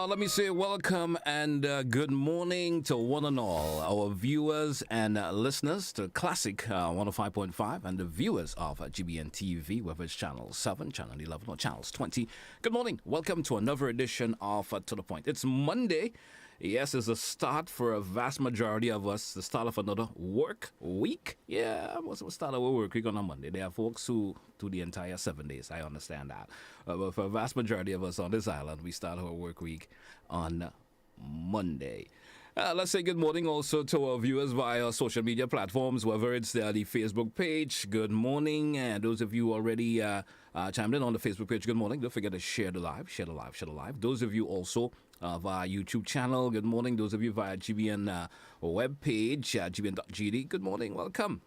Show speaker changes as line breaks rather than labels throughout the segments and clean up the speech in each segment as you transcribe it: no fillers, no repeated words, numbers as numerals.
let me say welcome and good morning to one and all, our viewers and listeners to Classic 105.5 and the viewers of GBN TV, whether it's Channel 7, Channel 11, or Channels 20. Good morning. Welcome to another edition of To The Point. It's Monday. Yes, it's the start for a vast majority of us, the start of another work week. Yeah, most of us start our work week on a Monday. There are folks who do the entire 7 days. I understand that. But for a vast majority of us on this island, we start our work week on Monday. Let's say good morning also to our viewers via social media platforms, whether it's the Facebook page. Good morning. And those of you already chimed in on the Facebook page, good morning. Don't forget to share the live, share the live, share the live. Those of you also via YouTube channel, good morning. Those of you via GBN web page, gbn.gd, good morning. Welcome.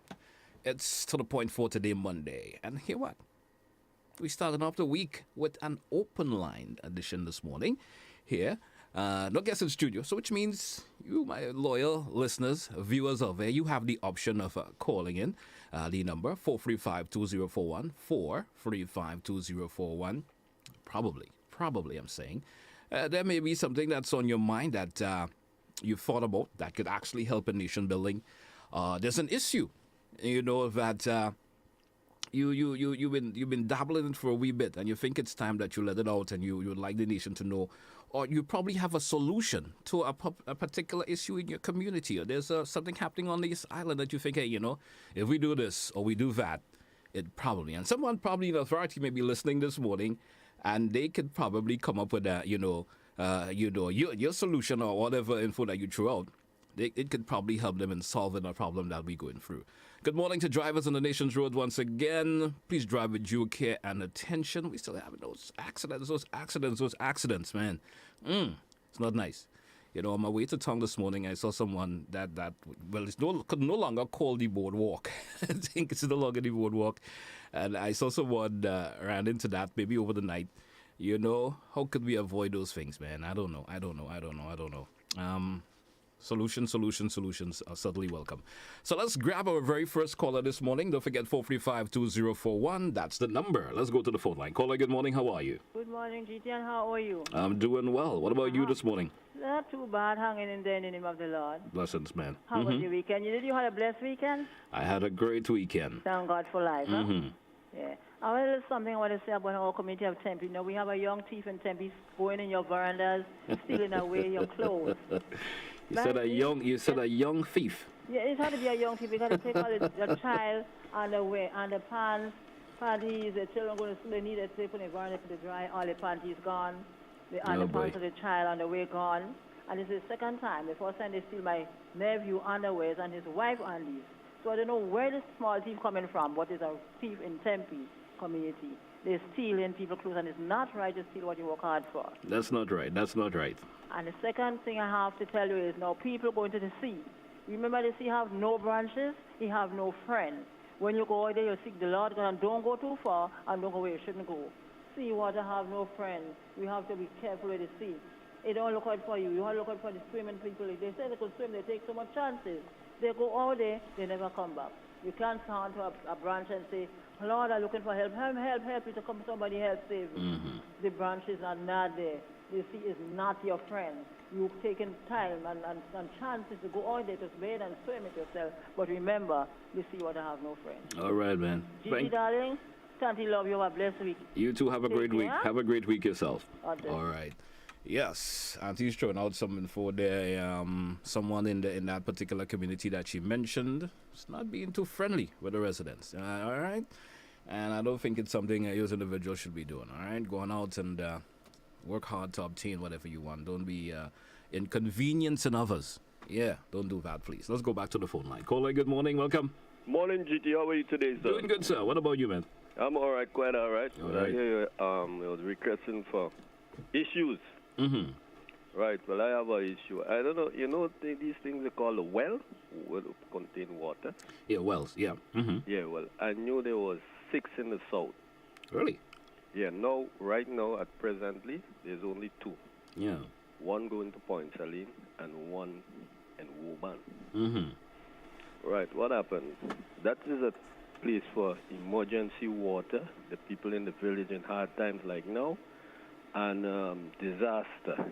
It's To The Point for today, Monday. And here what? We started off the week with an open line edition this morning here. No guests in studio, so which means you, my loyal listeners, viewers of there, you have the option of calling in. The number 435-2041, 435-2041. Probably, I'm saying. There may be something that's on your mind that you've thought about that could actually help in nation building. There's an issue, you know, that you've been dabbling in for a wee bit, and you think it's time that you let it out, and you would like the nation to know, or you probably have a solution to a particular issue in your community, or there's something happening on this island that you think, hey, you know, if we do this or we do that, it probably, and someone probably in authority may be listening this morning, and they could probably come up with a, your solution or whatever info that you threw out. It could probably help them in solving a problem that we're going through. Good morning to drivers on the nation's road once again. Please drive with due care and attention. We still have those accidents, man. It's not nice. You know, on my way to town this morning, I saw someone that could no longer call the boardwalk. I think it's no longer the boardwalk. And I saw someone ran into that maybe over the night. You know, how could we avoid those things, man? I don't know. Solutions are certainly welcome. So let's grab our very first caller this morning. Don't forget 435-2041. That's the number. Let's go to the phone line. Caller, good morning. How are you?
Good morning, GT, and how are you?
I'm doing well. What about you this morning?
Not too bad, hanging in there in the name of the Lord.
Blessings, man.
How was your weekend? Did you have a blessed weekend?
I had a great weekend.
Thank God for life, huh? Yeah. There's something I want to say about our community of Tempe. You know, we have a young thief in Tempe going in your verandas, stealing away your clothes.
You said a young thief.
Yeah, it's hard to be a young thief. You got to take all the child underwear and the pants, panties. The children going to school. They need to sleep in the veranda to dry. All the panties gone. The underpants of the child underwear gone. And this is the second time. The first time they steal my nephew underwears and his wife undies. So I don't know where this small thief coming from, but it's a thief in Tempe community. They steal in people's clothes, and it's not right to steal what you work hard for.
That's not right.
And the second thing I have to tell you is now people going to the sea. Remember the sea have no branches, he have no friends. When you go out there, you seek the Lord, and don't go too far, and don't go where you shouldn't go. Sea water have no friends. We have to be careful with the sea. It don't look out for you. You have to look out for the swimming people. They say they could swim, they take so much chances. They go out there, they never come back. You can't stand to a branch and say, Lord, I'm looking for help. Help me to come, somebody help save me. The branches are not there. The sea is not your friend. You've taken time and chances to go out there to bathe and swim it yourself. But remember, the sea water have no friend.
All right, man.
Gigi, darling, Tanti love you. Have a blessed week.
You too. Have a great week. Have a great week yourself. All right. Yes, Auntie's throwing out something for there. Someone in that particular community that she mentioned is not being too friendly with the residents. All right, and I don't think it's something you as individuals should be doing. All right, going out and work hard to obtain whatever you want. Don't be inconveniencing others. Yeah, don't do that, please. Let's go back to the phone line. Caller, good morning. Welcome.
Morning, GT. How are you today, sir?
Doing good, sir. What about you, man?
I'm all right, quite all right.
All right.
I hear you was requesting for issues. Right, well, I have an issue. I don't know, you know, these things are called a well, will contain water.
Yeah, wells, yeah.
Yeah, well, I knew there was 6 in the south.
Really?
Yeah, right now, at presently, there's only 2.
Yeah.
One going to Point Saline and one in Woburn. Right, what happened? That is a place for emergency water. The people in the village in hard times like now. And disaster.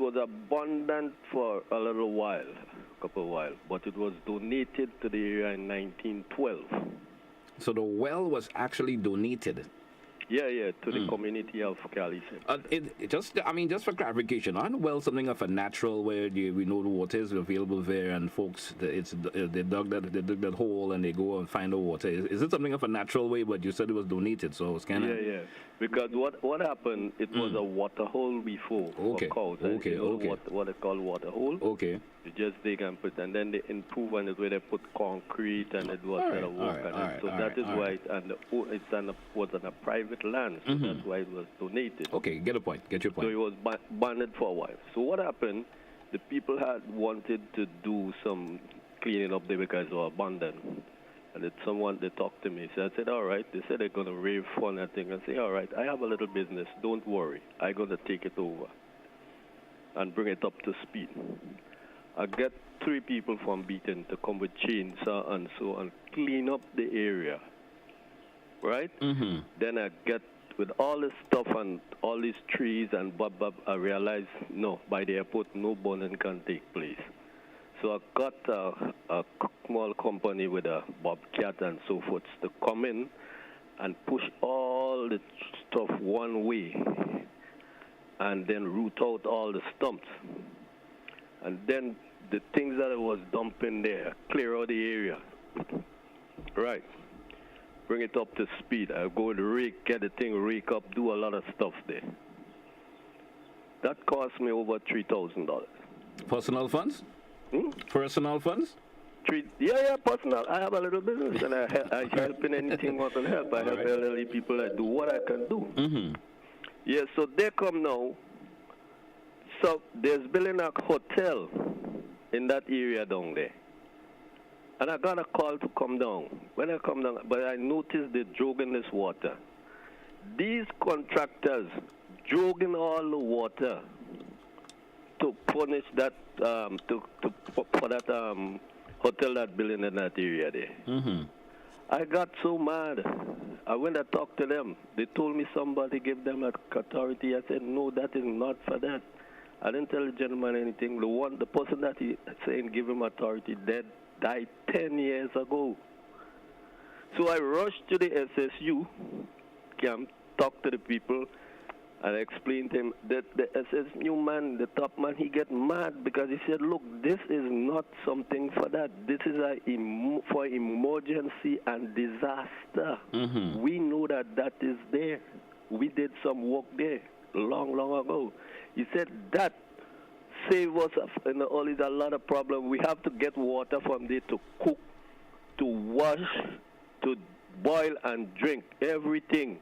was abundant for a little while, a couple of while, but it was donated to the area in 1912.
So the well was actually donated.
Yeah, to the community of Cali.
Just for clarification, aren't well something of a natural where we know the water is available there and folks, they dug that hole and they go and find the water. Is it something of a natural way? But you said it was donated, so it's kind of...
Yeah. Because what happened, it was a water hole before for cows.
Okay.
What they call water hole.
Okay.
You just dig and put, and then they improve on it where they put concrete and it was kind of work on it. So that is why it was on a private land. So that's why it was donated.
Okay, get your point.
So it was banned for a while. So what happened? The people had wanted to do some cleaning up there because it was abandoned. And they talked to me. So I said, all right. They said they're going to raise fund and thing. I say, all right, I have a little business. Don't worry. I'm going to take it over and bring it up to speed. I get 3 people from Beaton to come with chainsaw and so and clean up the area. Right? Then I get with all this stuff and all these trees and I realized, no, by the airport, no burning can take place. So I got a small company with a bobcat and so forth to come in and push all the stuff one way and then root out all the stumps. And then the things that I was dumping there, clear out the area. Right. Bring it up to speed. I go to rake, get the thing rake up, do a lot of stuff there. That cost me over $3,000.
Personal funds? Personal funds?
Personal. I have a little business and I help in anything I can help. I help elderly people. I do what I can do. Yeah, so they come now. So there's building a hotel in that area down there. And I got a call to come down. When I come down, but I noticed they're jogging this water. These contractors jogging all the water to furnish that for that hotel that building in that area there. I got so mad. I went and talked to them. They told me somebody gave them an authority. I said, no, that is not for that. I didn't tell the gentleman anything. The person that he saying give him authority died 10 years ago. So I rushed to the SSU camp, talked to the people, and I explained to him that the SSU man, the top man, he get mad because he said, look, this is not something for that. This is for emergency and disaster. We know that is there. We did some work there long ago. He said that save us always a lot of problems. We have to get water from there to cook, to wash, to boil and drink, everything.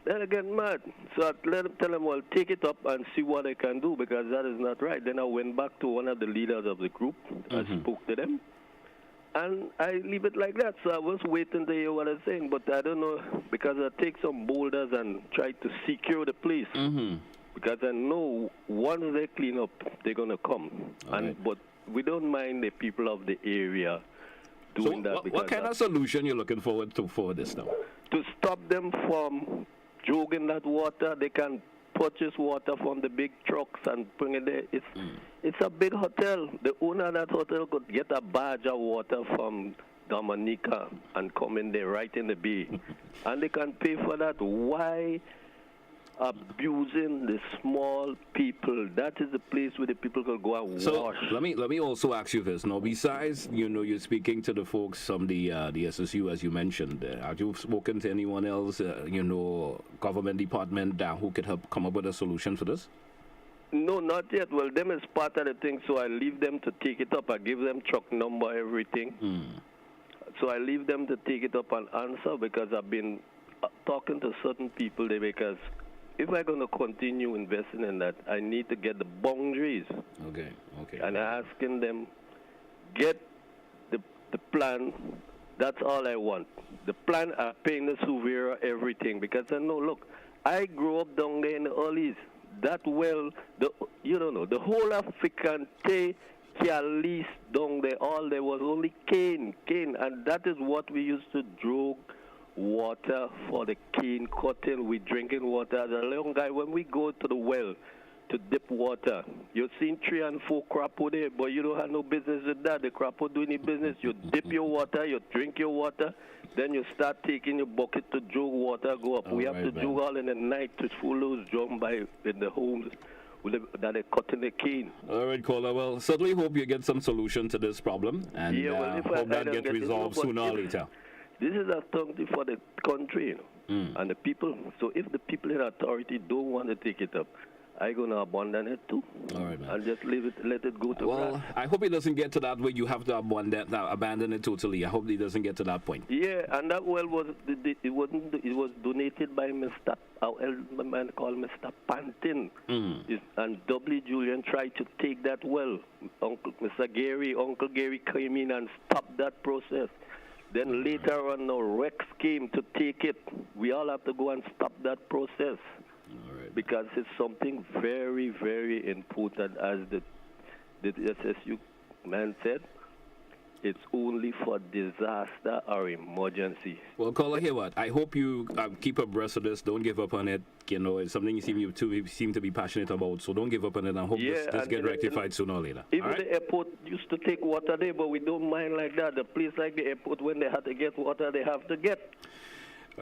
Then I get mad. So I tell them, well, take it up and see what I can do because that is not right. Then I went back to one of the leaders of the group. I spoke to them. And I leave it like that. So I was waiting to hear what I'm saying, but I don't know because I take some boulders and try to secure the place. Because I know once they clean up, they're going to come. But we don't mind the people of the area doing that.
What kind of solution you're looking forward to for this now?
To stop them from jogging that water, they can purchase water from the big trucks and bring it there. It's a big hotel. The owner of that hotel could get a barge of water from Dominica and come in there right in the bay. And they can pay for that. Why abusing the small people? That is the place where the people can go and wash.
Let me also ask you this. Now, besides, you're speaking to the folks from the SSU, as you mentioned. Have you spoken to anyone else, government department who could help come up with a solution for this?
No, not yet. Well, them is part of the thing, so I leave them to take it up. I give them truck number, everything. So I leave them to take it up and answer because I've been talking to certain people there because if I'm going to continue investing in that, I need to get the boundaries.
Okay.
And I'm asking them, get the plan. That's all I want. The plan, I'm paying the surveyor everything because I know, look, I grew up down there in the early. That well, you don't know, the whole of Ficante, Calis down there, all there was only cane, and that is what we used to drug water for the cane cotton. We drinking water. As a young guy, when we go to the well, to dip water. You've seen 3 and 4 crapo there, but you don't have no business with that. The crapo do any business. You dip your water, you drink your water, then you start taking your bucket to jug water, go up. We have to jug all in the night to full those drum by in the homes that are cutting the cane.
All right, caller. Well, certainly hope you get some solution to this problem, and hope that gets resolved sooner or later.
This is a authority for the country, and the people. So if the people in authority don't want to take it up, I'm going to abandon it too.
All right, man.
And just let it go to
Well, I hope it doesn't get to that where you have to abandon it totally. I hope it doesn't get to that point.
Yeah, and that well was it was donated by Mr. A man called Mr. Pantin, and W. Julian tried to take that well. Uncle Gary came in and stopped that process. Then later on, now Rex came to take it. We all have to go and stop that process. Because it's something very, very important, as the SSU man said. It's only for disaster or emergency.
Well, caller, hear what? I hope you keep abreast of this. Don't give up on it. You know, it's something you seem to be passionate about. So don't give up on it. I hope this get rectified sooner or later.
Even the airport used to take water there, but we don't mind like that. The place like the airport, when they have to get water, they have to get.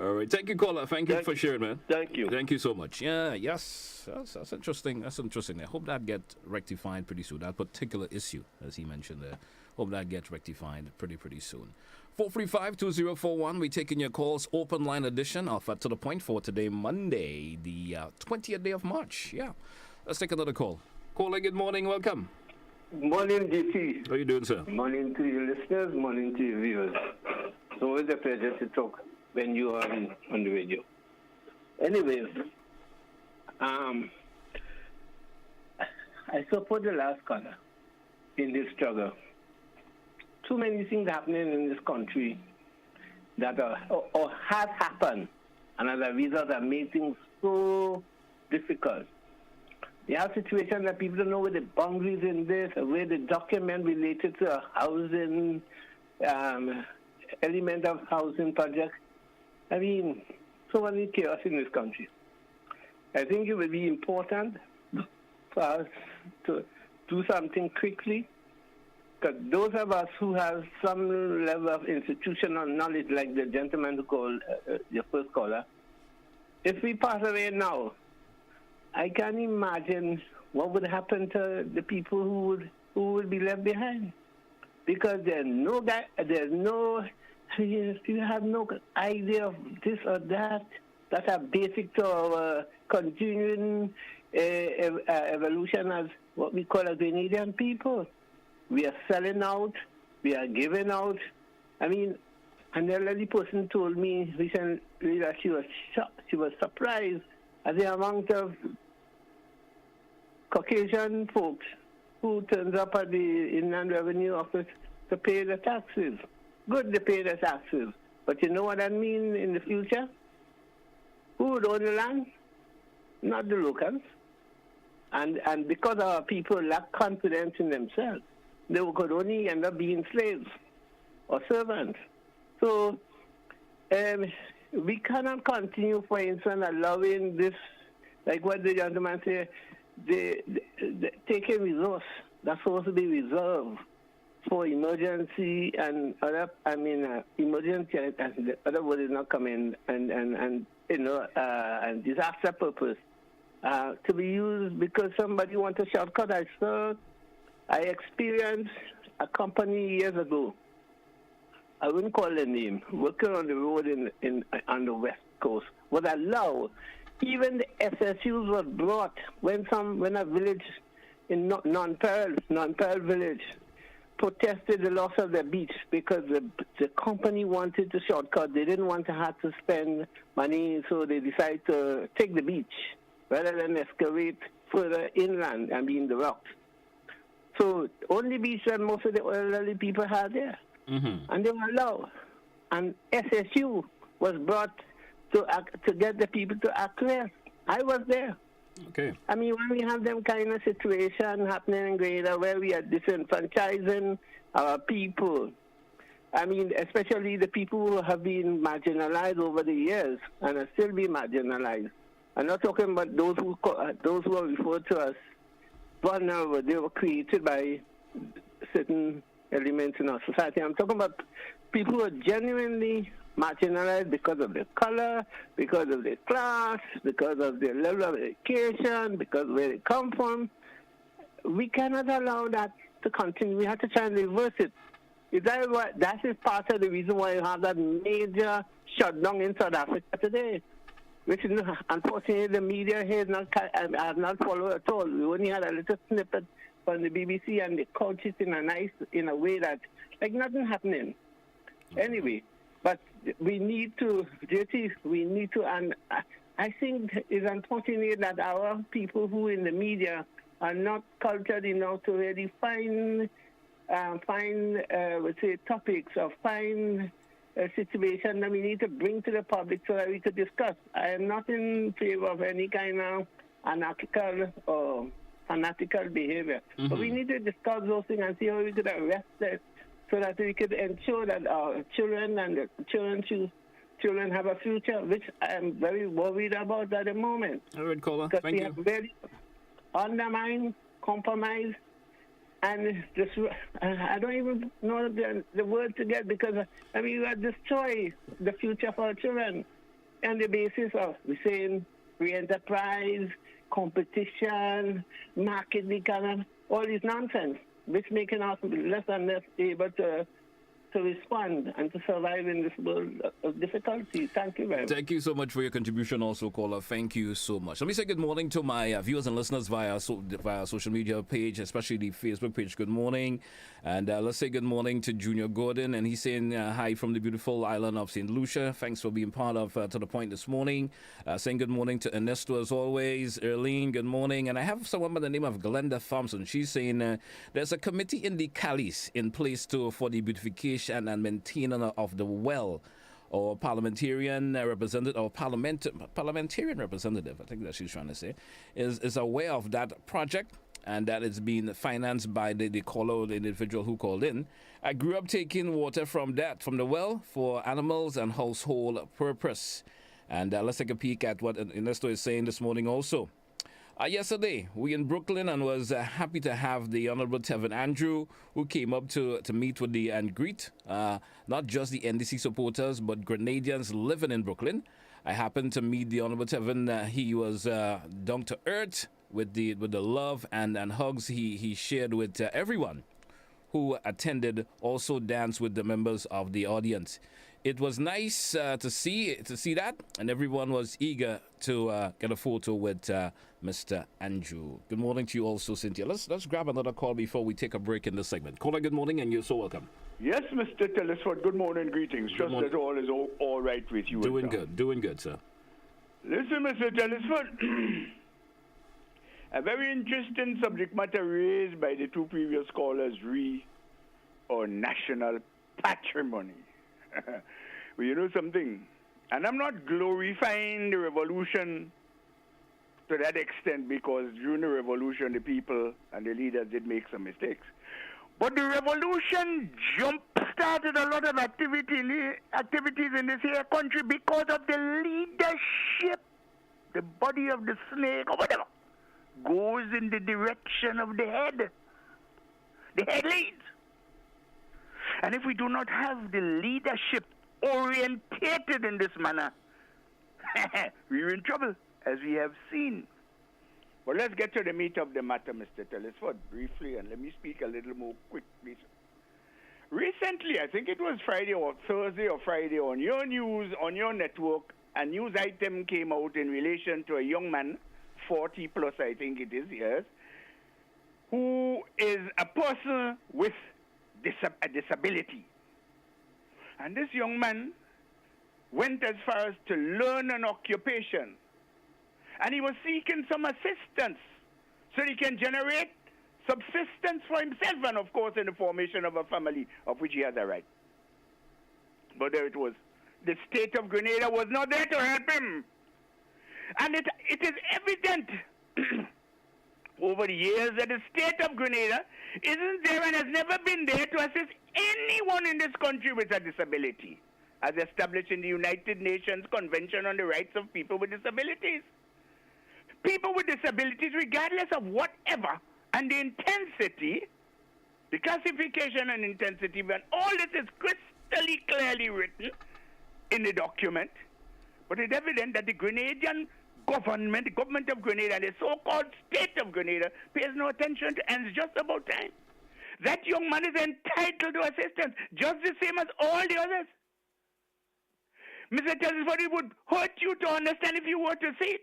All right. Thank you, caller. Thank you for sharing, man.
Thank you.
Thank you so much. Yeah, yes. That's interesting. That's interesting. I hope that gets rectified pretty soon. That particular issue, as he mentioned there. Hope that gets rectified pretty soon. 435-2041. We're taking your calls. Open line edition of To The Point for today, Monday, the 20th day of March. Yeah. Let's take another call. Caller, good morning. Welcome.
Morning, DT.
How are you doing, sir?
Morning to your listeners. Morning to your viewers. It's always a pleasure to talk when you are on the radio. Anyways, I support the last caller in this struggle. Too many things happening in this country that or have happened, and as a result have made things so difficult. You have situations that people don't know where the boundaries in this, or where the document related to a housing, element of housing project. I mean, so many chaos in this country. I think it will be important for us to do something quickly, because those of us who have some level of institutional knowledge, like the gentleman who called your first caller, if we pass away now, I can imagine what would happen to the people who would be left behind, because you have no idea of this or that are basic to our continuing evolution as what we call as Grenadian people. We are selling out, we are giving out. I mean, an elderly person told me recently that she was surprised at the amount of Caucasian folks who turns up at the Inland Revenue Office to pay the taxes. Good to pay the taxes, but you know what that means in the future? Who would own the land? Not the locals. And because our people lack confidence in themselves, they could only end up being slaves or servants. So we cannot continue, for instance, allowing this, like what the gentleman said, the taking resource that's supposed to be reserved for emergency and other, emergency and the other word is not coming, and disaster purpose to be used because somebody wants a shortcut. I experienced a company years ago. I wouldn't call the name. Working on the road on the West Coast would allow even the SSUs was brought when a village in non-peril village protested the loss of their beach because the company wanted to shortcut. They didn't want to have to spend money, so they decided to take the beach rather than excavate further inland, the rocks. So only beach that most of the elderly people had there. Mm-hmm. And they were allowed. And SSU was brought to get the people to acquiesce. I was there.
Okay.
When we have them kind of situation happening in Grenada where we are disenfranchising our people, especially the people who have been marginalized over the years and are still being marginalized, I'm not talking about those who are referred to as vulnerable. They were created by certain elements in our society. I'm talking about people who are genuinely marginalized because of their color, because of their class, because of their level of education, because of where they come from. We cannot allow that to continue. We have to try and reverse it. That is part of the reason why you have that major shutdown in South Africa today, which unfortunately the media here has not followed at all. We only had a little snippet from the BBC, and they couch it in a way that like nothing happening. Anyway, but we need to, and I think it's unfortunate that our people who in the media are not cultured enough to really find let's say, topics or find a situation that we need to bring to the public so that we could discuss. I am not in favor of any kind of anarchical or fanatical behavior. But we need to discuss those things and see how we could arrest it so that we could ensure that our children and the children have a future, which I am very worried about at the moment.
All right, caller.
Because
Thank
we
you.
have very undermined, compromised, and just, I don't even know the word to get, because, I mean, we have destroyed the future for our children on the basis of, we're saying, free enterprise, competition, market economy, all this nonsense, which making us less and less able to respond and to survive in this world of difficulty. Thank you very much.
Thank you so much for your contribution also, caller. Thank you so much. Let me say good morning to my viewers and listeners via social media page, especially the Facebook page. Good morning. And let's say good morning to Junior Gordon. And he's saying hi from the beautiful island of St. Lucia. Thanks for being part of To The Point this morning. Saying good morning to Ernesto as always. Erlene, good morning. And I have someone by the name of Glenda Thompson. She's saying there's a committee in the Calais in place for the beautification and maintenance of the well, or parliamentarian representative, or parliamentarian representative, I think that she's trying to say, is aware of that project, and that it's being financed by the caller, the individual who called in. I grew up taking water from the well for animals and household purpose. And let's take a peek at what Ernesto is saying this morning also. Yesterday, we in Brooklyn, and was happy to have the Honorable Tevin Andrew, who came up to meet with and greet not just the NDC supporters, but Grenadians living in Brooklyn. I happened to meet the Honorable Tevin. He was down to earth with the love and hugs he shared with everyone who attended, also danced with the members of the audience. It was nice to see that, and everyone was eager to get a photo with Mr. Andrew. Good morning to you also, Cynthia. Let's grab another call before we take a break in this segment. Caller, good morning, and you're so welcome.
Yes, Mr. Telesford, good morning, greetings.
Good
Trust
morning.
that all is all right with you.
Doing good, sir.
Listen, Mr. Telesford, a very interesting subject matter raised by the two previous callers, on national patrimony. Well, you know something, and I'm not glorifying the revolution to that extent, because during the revolution the people and the leaders did make some mistakes. But the revolution jump-started a lot of activities in this here country because of the leadership. The body of the snake or whatever goes in the direction of the head. The head leads. And if we do not have the leadership orientated in this manner, we're in trouble, as we have seen. But let's get to the meat of the matter, Mr. Telesford, briefly, and let me speak a little more quickly. Recently, I think it was Friday or Thursday or Friday, on your news, on your network, a news item came out in relation to a young man, 40 plus, I think it is, yes, who is a person with a disability. And this young man went as far as to learn an occupation. And he was seeking some assistance so he can generate subsistence for himself and, of course, in the formation of a family of which he has a right. But there it was. The state of Grenada was not there to help him. And it is evident over the years that the state of Grenada isn't there and has never been there to assist anyone in this country with a disability, as established in the United Nations Convention on the Rights of People with Disabilities. people with disabilities, regardless of whatever, and the intensity, the classification and intensity, when all this is crystal clearly written in the document, but it's evident that the Grenadian government, the government of Grenada, and the so-called state of Grenada pays no attention to, and it's just about time. That young man is entitled to assistance, just the same as all the others. Mr. Telford, it would hurt you to understand if you were to see it.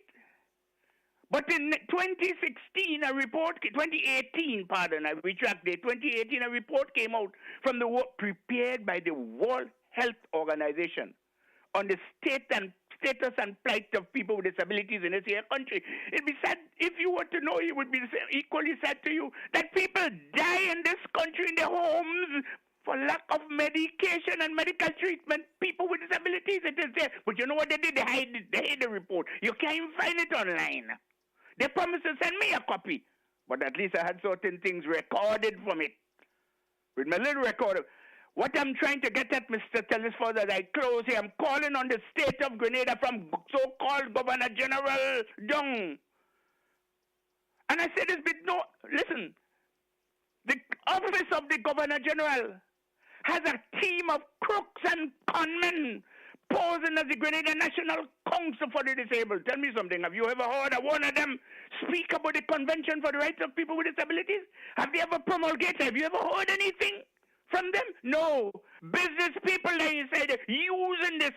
But in 2016, a report, 2018, pardon, I retract it, 2018, a report came out from the work prepared by the World Health Organization on the status and plight of people with disabilities in this here country. It'd be sad, if you were to know, it would be equally sad to you that people die in this country in their homes for lack of medication and medical treatment. People with disabilities, it is there. But you know what they did? They hid the report. You can't even find it online. They promised to send me a copy, but at least I had certain things recorded from it. With my little recorder. What I'm trying to get at, Mr. Telford, as I close here, I'm calling on the state of Grenada from so-called Governor General Dung. And I said this bit, no, listen, the office of the Governor General has a team of crooks and conmen posing as the Grenada National Council for the Disabled. Tell me something. Have you ever heard of one of them speak about the Convention for the Rights of People with Disabilities? Have they ever promulgated? Have you ever heard anything from them? No. Business people, they say, using this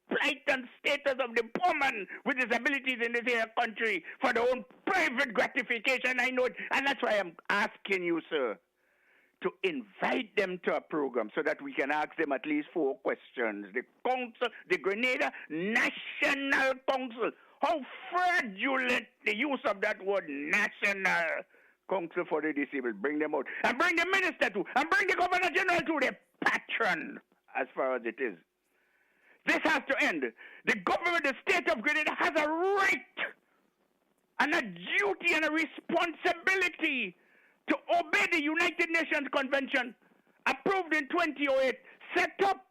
plight and status of the poor man with disabilities in this here country for their own private gratification. I know it. And that's why I'm asking you, sir, to invite them to a program so that we can ask them at least 4 questions. The council, the Grenada National Council. How fraudulent the use of that word, National Council for the Disabled. Bring them out. And bring the minister to. And bring the Governor General to, the patron, as far as it is. This has to end. The government, the state of Grenada has a right and a duty and a responsibility to obey the United Nations Convention approved in 2008, set up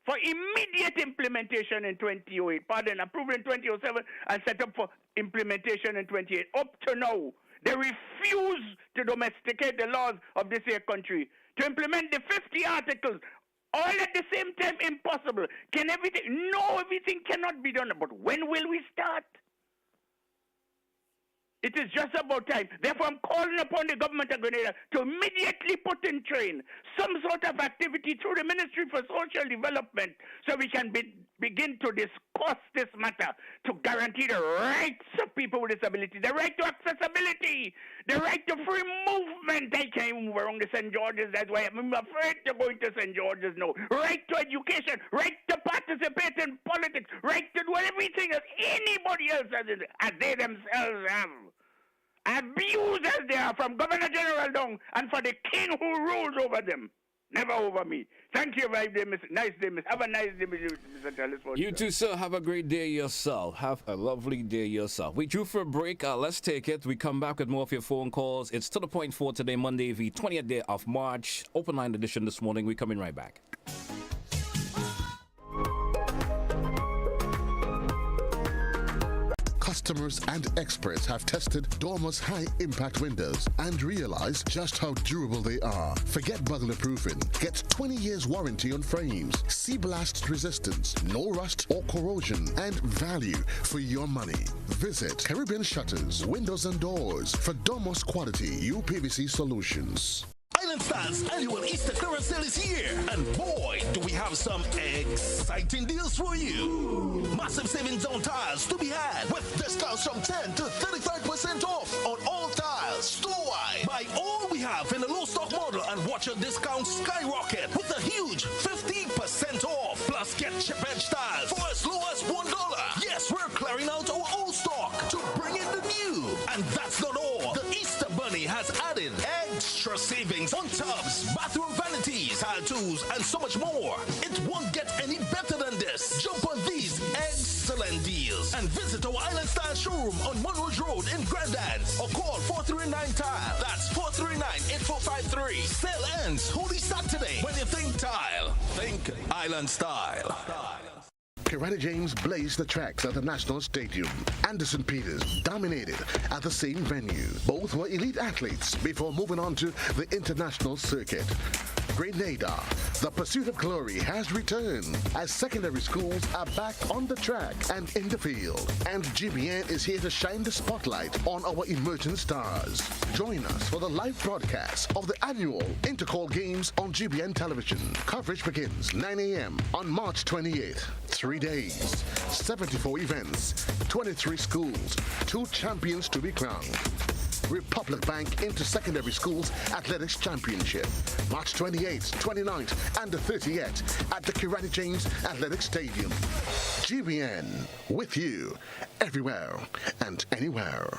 for immediate implementation in 2008, approved in 2007 and set up for implementation in 2008. Up to now, they refuse to domesticate the laws of this here country, to implement the 50 articles, all at the same time impossible. Can everything? No, everything cannot be done. But when will we start? It is just about time. Therefore, I'm calling upon the government of Grenada to immediately put in train some sort of activity through the Ministry for Social Development so we can begin to discuss this matter to guarantee the rights of people with disabilities, the right to accessibility, the right to free movement. I can't even move around the St. George's. That's why I'm afraid to go into St. George's now. Right to education, right to participate in politics, right to do everything as anybody else as they themselves have. Abused as they are from Governor General Dung and for the king who rules over them. Never over me. Thank you very much. Nice day, Miss. Have a nice day, Mr. Telford.
You too, sir. Have a great day yourself. Have a lovely day yourself. We due for a break. Let's take it. We come back with more of your phone calls. It's To The Point for today, Monday, the 20th day of March. Open line edition this morning. We're coming right back.
Customers and experts have tested Dormer's high-impact windows and realized just how durable they are. Forget burglar proofing. Get 20 years warranty on frames, sea blast resistance, no rust or corrosion, and value for your money. Visit Caribbean Shutters, Windows and Doors for Dormer's quality UPVC solutions.
Island Styles annual Easter clearance sale is here, and boy, do we have some exciting deals for you. Massive savings on tiles to be had with discounts from 10 to 35% off on all tiles store-wide. Buy all we have in the low stock model and watch your discount skyrocket with a huge 15% off. Plus, get chip edge tiles for as low as $1. Yes, we're clearing out our old stock to bring in the new. And that's not all. The Easter Bunny has added extra savings on tubs, bathroom vanities, tile tools, and so much more. It won't get any better than this. Jump on these excellent deals and visit our Island Style showroom on Monroe Road in Grandans or call 439-TILE. That's 439-8453. Sale ends Holy Saturday. When you think tile, think Island Style.
Karate James blazed the tracks at the National Stadium. Anderson Peters dominated at the same venue. Both were elite athletes before moving on to the international circuit. Grenada, the pursuit of glory has returned as secondary schools are back on the track and in the field. And GBN is here to shine the spotlight on our emerging stars. Join us for the live broadcast of the annual Intercall Games on GBN television. Coverage begins 9 a.m. on March 28th. 3 days, 74 events, 23 schools, 2 champions to be crowned. Republic Bank Inter-Secondary Schools Athletics Championship, March 28th, 29th, and the 30th at the Karate James Athletic Stadium. GBN, with you, everywhere and anywhere.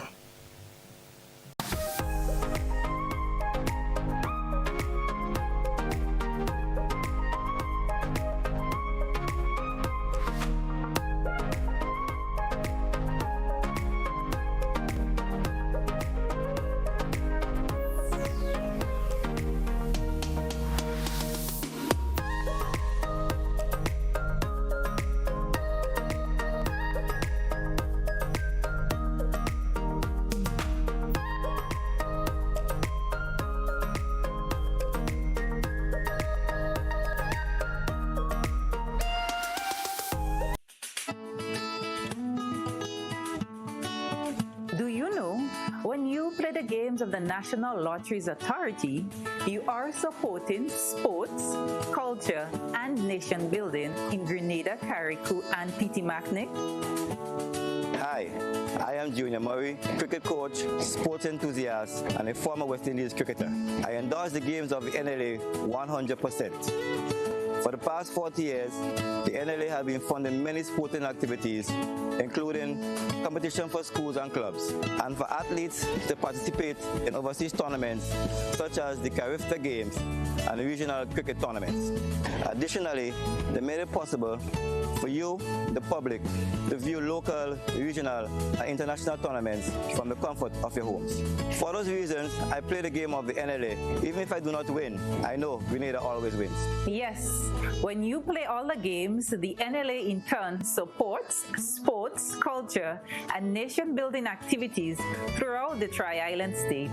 Do you know, when you play the games of the National Lotteries Authority, you are supporting sports, culture, and nation building in Grenada, Carriacou, and Petit-Martinique?
Hi, I am Junior Murray, cricket coach, sports enthusiast, and a former West Indies cricketer. I endorse the games of the NLA 100%. For the past 40 years, the NLA has been funding many sporting activities, including competition for schools and clubs, and for athletes to participate in overseas tournaments such as the Carifta Games and regional cricket tournaments. Additionally, they made it possible for you, the public, to view local, regional, and international tournaments from the comfort of your homes. For those reasons, I play the game of the NLA. Even if I do not win, I know Grenada always wins.
Yes, when you play all the games, the NLA in turn supports sports, culture, and nation-building activities throughout the Tri-Island state.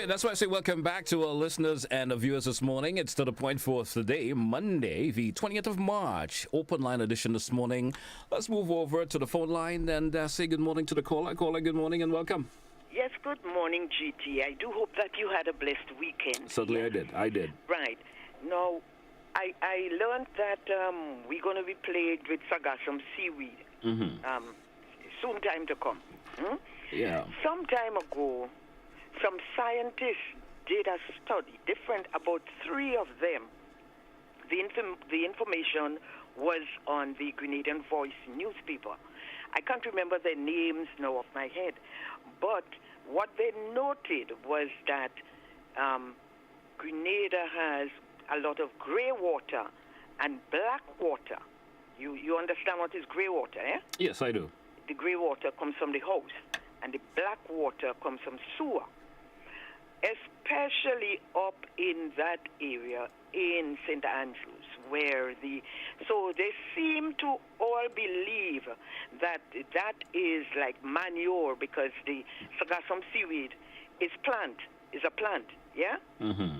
That's why I say welcome back to our listeners and our viewers this morning. It's to the point for today, Monday, the 20th of March. Open line edition this morning. Let's move over to the phone line and say good morning to the caller. Caller, good morning and welcome.
Yes, good morning, GT. I do hope that you had a blessed weekend.
Certainly
yes?
I did.
Right. Now, I learned that we're going to be played with Sargassum seaweed. Soon time to come.
Yeah.
Some time ago, some scientists did a study, different about 3 of them. The information was on the Grenadian Voice newspaper. I can't remember their names now off my head, but what they noted was that Grenada has a lot of grey water and black water. You understand what is grey water, eh?
Yes, I do.
The grey water comes from the house, and the black water comes from sewer. Especially up in that area in St. Andrews, where so they seem to all believe that that is like manure because the Sargassum seaweed is a plant, yeah? Mm-hmm.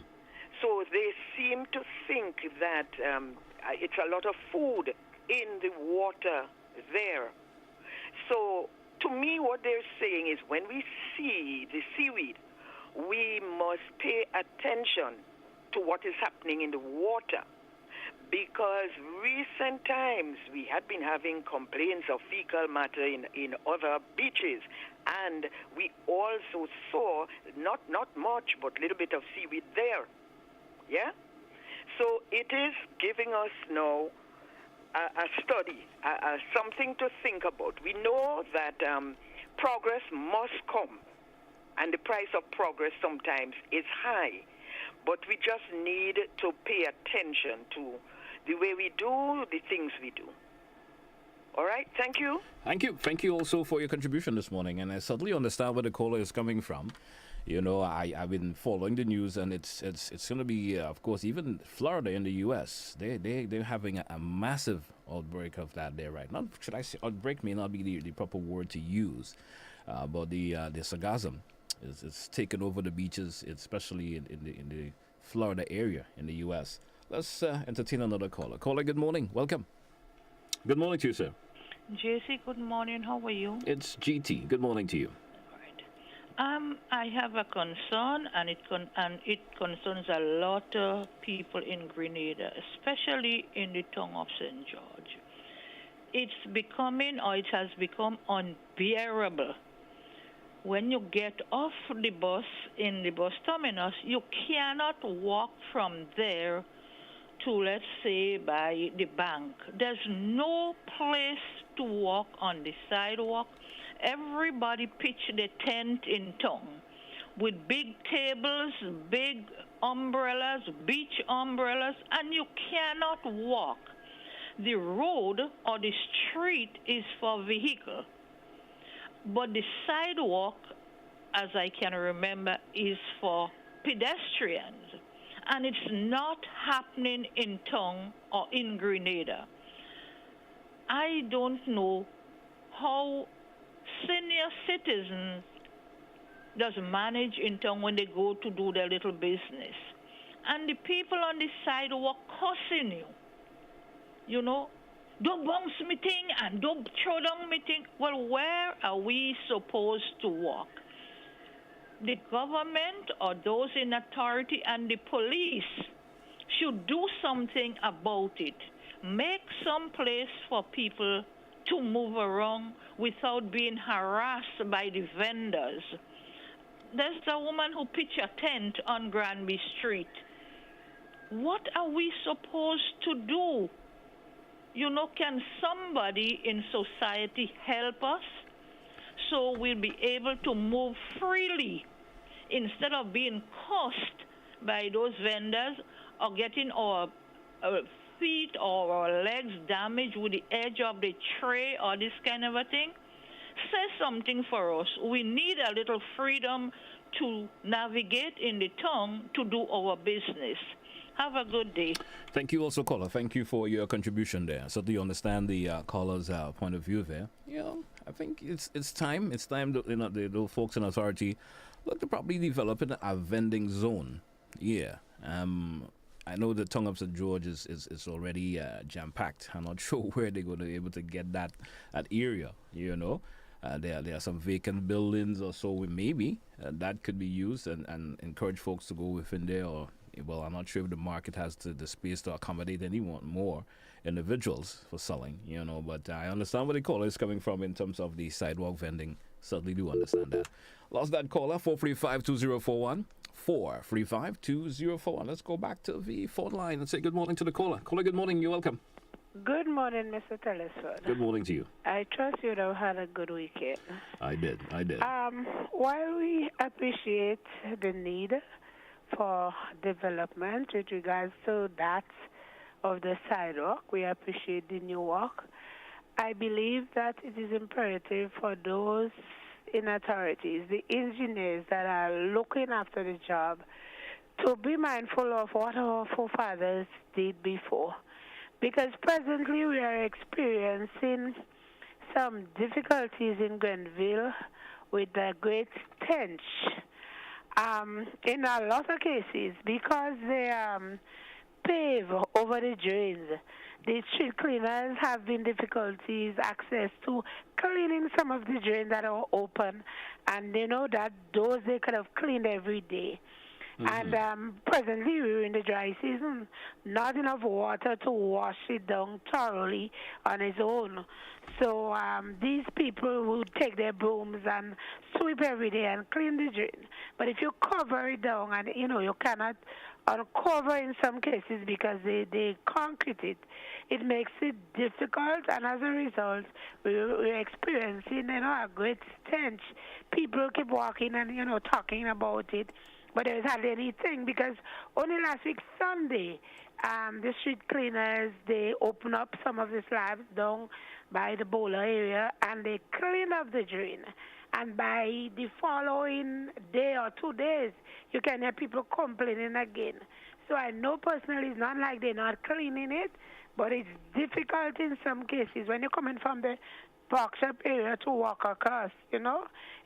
So they seem to think that it's a lot of food in the water there. So to me, what they're saying is when we see the seaweed, we must pay attention to what is happening in the water, because recent times we had been having complaints of fecal matter in other beaches, and we also saw not much but a little bit of seaweed there. Yeah? So it is giving us now a study, something to think about. We know that progress must come, and the price of progress sometimes is high. But we just need to pay attention to the way we do the things we do. All right, thank you.
Thank you. Thank you also for your contribution this morning. And I certainly understand where the caller is coming from. You know, I've been following the news, and it's going to be, of course, even Florida in the U.S. They're having a massive outbreak of that there right now. Should I say outbreak may not be the proper word to use, but the sargassum is taking over the beaches, especially in the Florida area in the U.S. Let's entertain another caller. Caller, good morning. Welcome. Good morning to you, sir.
JC, good morning. How are you?
It's GT. Good morning to you.
I have a concern, and it concerns a lot of people in Grenada, especially in the town of St. George. It has become unbearable. When you get off the bus in the bus terminus, you cannot walk from there to, let's say, by the bank. There's no place to walk on the sidewalk. Everybody pitched the tent in town with big tables, big umbrellas, beach umbrellas, and you cannot walk. The road or the street is for vehicle, but the sidewalk, as I can remember, is for pedestrians, and it's not happening in town or in Grenada. I don't know how senior citizens does manage in town when they go to do their little business. And the people on the sidewalk cussing you. You know, don't bounce me thing and don't throw down me thing. Well, where are we supposed to walk? The government or those in authority and the police should do something about it. Make some place for people to move around without being harassed by the vendors. There's a woman who pitched a tent on Granby Street. What are we supposed to do? You know, can somebody in society help us so we'll be able to move freely instead of being cursed by those vendors or getting our feet or our legs damaged with the edge of the tray or this kind of a thing? Say something for us. We need a little freedom to navigate in the town to do our business. Have a good day.
Thank you also, caller. Thank you for your contribution there. So do you understand the caller's point of view there? You know, I think it's time. It's time to, the folks in authority look to probably develop a vending zone. Yeah. I know the tongue of St. George is already jam-packed. I'm not sure where they're going to be able to get that area, you know. There are some vacant buildings or so maybe that could be used and encourage folks to go within there. Or, well, I'm not sure if the market has the space to accommodate anyone more individuals for selling, you know. But I understand where the caller is coming from in terms of the sidewalk vending. Certainly do understand that. Lost that caller, 435-2041. 435-2041. Let's go back to the phone line and say good morning to the caller. Caller, good morning. You're welcome.
Good morning, Mr. Telesford.
Good morning to you.
I trust you have had a good weekend.
I did.
While we appreciate the need for development with regards to that of the sidewalk, we appreciate the new walk. I believe that it is imperative for those in authorities, the engineers that are looking after the job, to be mindful of what our forefathers did before. Because presently we are experiencing some difficulties in Grenville with the Great Stench. In a lot of cases, because they pave over the drains, the street cleaners have been difficulties access to cleaning some of the drains that are open, and they know that those they could have cleaned every day. Mm-hmm. And presently we're in the dry season, not enough water to wash it down thoroughly on its own. So these people will take their brooms and sweep every day and clean the drain. But if you cover it down, and you cannot uncover in some cases because they concrete it, it makes it difficult, and as a result, we're experiencing a great stench. People keep walking and talking about it, but there is hardly anything because only last week Sunday, the street cleaners, they open up some of the slabs down by the bowler area and they clean up the drain. And by the following day or 2 days, you can hear people complaining again. So I know personally it's not like they're not cleaning it, but it's difficult in some cases when you're coming from the Parkshop area to walk across,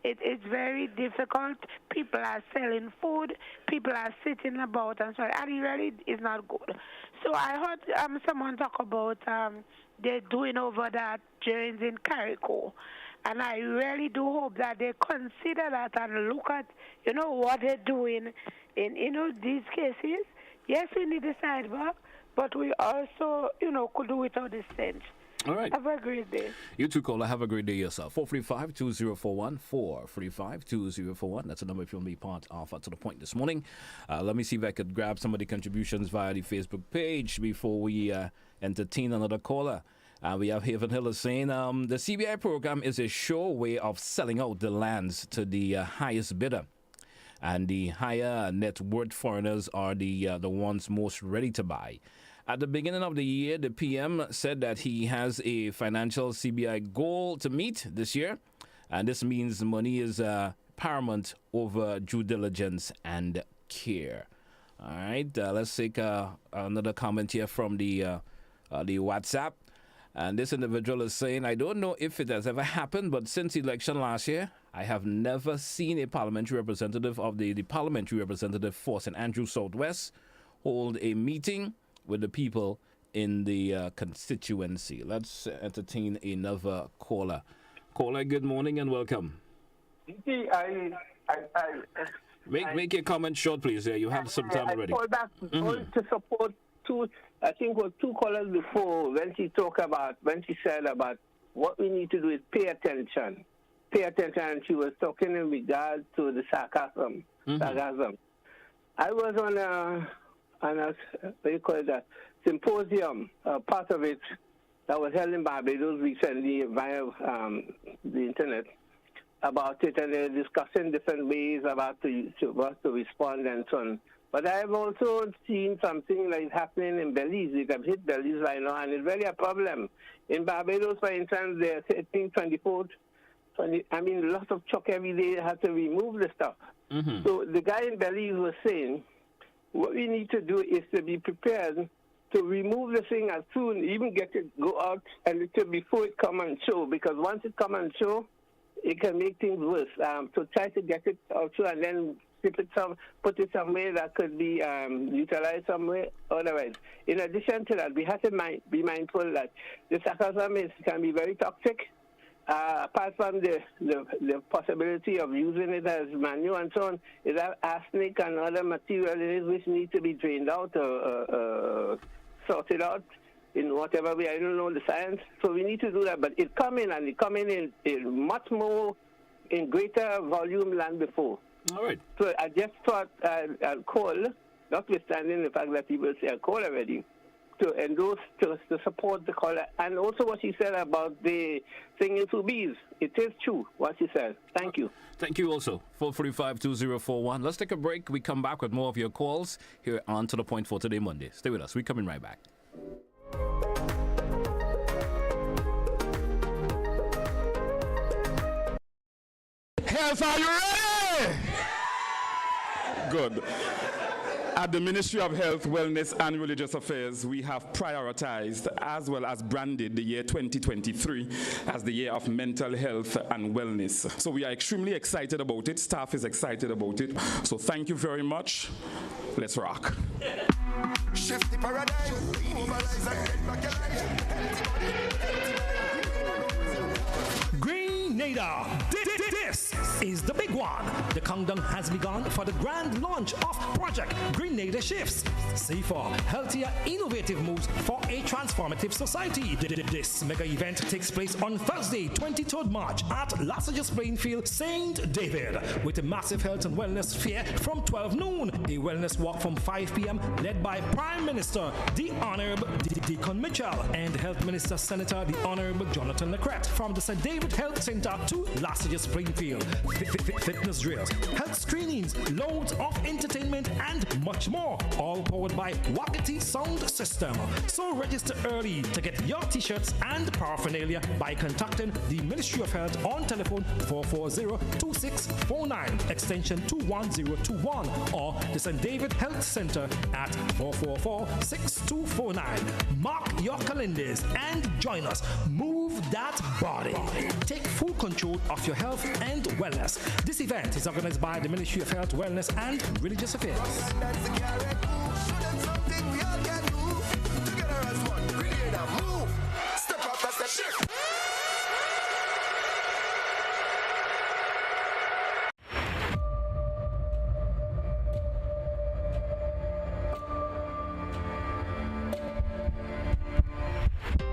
It's very difficult. People are selling food. People are sitting about and so on. And it really is not good. So I heard someone talk about they're doing over that drains in Carrico. And I really do hope that they consider that and look at, what they're doing in, these cases. Yes, we need a sidewalk, but we also, could do without the stench.
All right.
Have a great day.
You too, caller. Have a great day yourself. 435-2041, 435-2041. That's the number if you want to be part of To The Point this morning. Let me see if I could grab some of the contributions via the Facebook page before we entertain another caller. We have Haven Hill saying the CBI program is a sure way of selling out the lands to the highest bidder. And the higher net worth foreigners are the ones most ready to buy. At the beginning of the year, the PM said that he has a financial CBI goal to meet this year. And this means money is paramount over due diligence and care. All right, let's take another comment here from the WhatsApp. And this individual is saying, I don't know if it has ever happened, but since the election last year, I have never seen a parliamentary representative of the parliamentary representative for St. Andrew Southwest hold a meeting with the people in the constituency. Let's entertain another caller. Caller, good morning and welcome. Make your comment short, please. You have some time already.
I call back to support I think it was two callers before when she said about what we need to do is pay attention. Pay attention, and she was talking in regards to the sarcasm. I was on a what do you call it, a symposium, part of it that was held in Barbados recently via the internet about it, and they're discussing different ways about to respond and so on. But I have also seen something like happening in Belize. It has hit Belize right now, and it's really a problem. In Barbados, for instance, they're setting 20, lots of truck every day have to remove the stuff. So the guy in Belize was saying, what we need to do is to be prepared to remove the thing as soon, even get it go out a little before it come and show, because once it come and show, it can make things worse. So try to get it also and then put it somewhere that could be utilized somewhere otherwise. In addition to that, we have to be mindful that the sarcasm can be very toxic. Apart from the possibility of using it as manure and so on, is that arsenic and other material which need to be drained out or sorted out in whatever way. I don't know the science, so we need to do that. But it come in in much more, in greater volume than before.
All right.
So I just thought I'll call, notwithstanding the fact that people say I'll call already, to endorse, to support the caller. And also what she said about the singing to bees. It is true what she said. Thank you.
Thank you also. 445-2041. Let's take a break. We come back with more of your calls here on To The Point for today, Monday. Stay with us. We're coming right back.
Health, are you ready? Good. At the Ministry of Health, Wellness and Religious Affairs, we have prioritized as well as branded the year 2023 as the year of mental health and wellness. So we are extremely excited about it. Staff is excited about it. So thank you very much. Let's rock. Shift the paradigm.
Grenada. This is the big one. The countdown has begun for the grand launch of Project Grenada Shifts. Safer, healthier, innovative moves for a transformative society. This mega event takes place on Thursday, 23rd March at Lassager Plainfield, St. David, with a massive health and wellness fair from 12 noon. A wellness walk from 5 p.m. led by Prime Minister, the Honorable Deacon Mitchell, and Health Minister Senator, the Honorable Jonathan Lecret, from the St. David Health Center to Lassager Springfield. fitness drills, health screenings, loads of entertainment, and much more. All powered by Wakati Sound System. So register early to get your t-shirts and paraphernalia by contacting the Ministry of Health on telephone 440-2649, extension 21021, or the St. David Health Center at 444-6249. Mark your calendars and join us. Move that body. Take full control of your health and wellness. This event is organized by the Ministry of Health, Wellness, and Religious Affairs.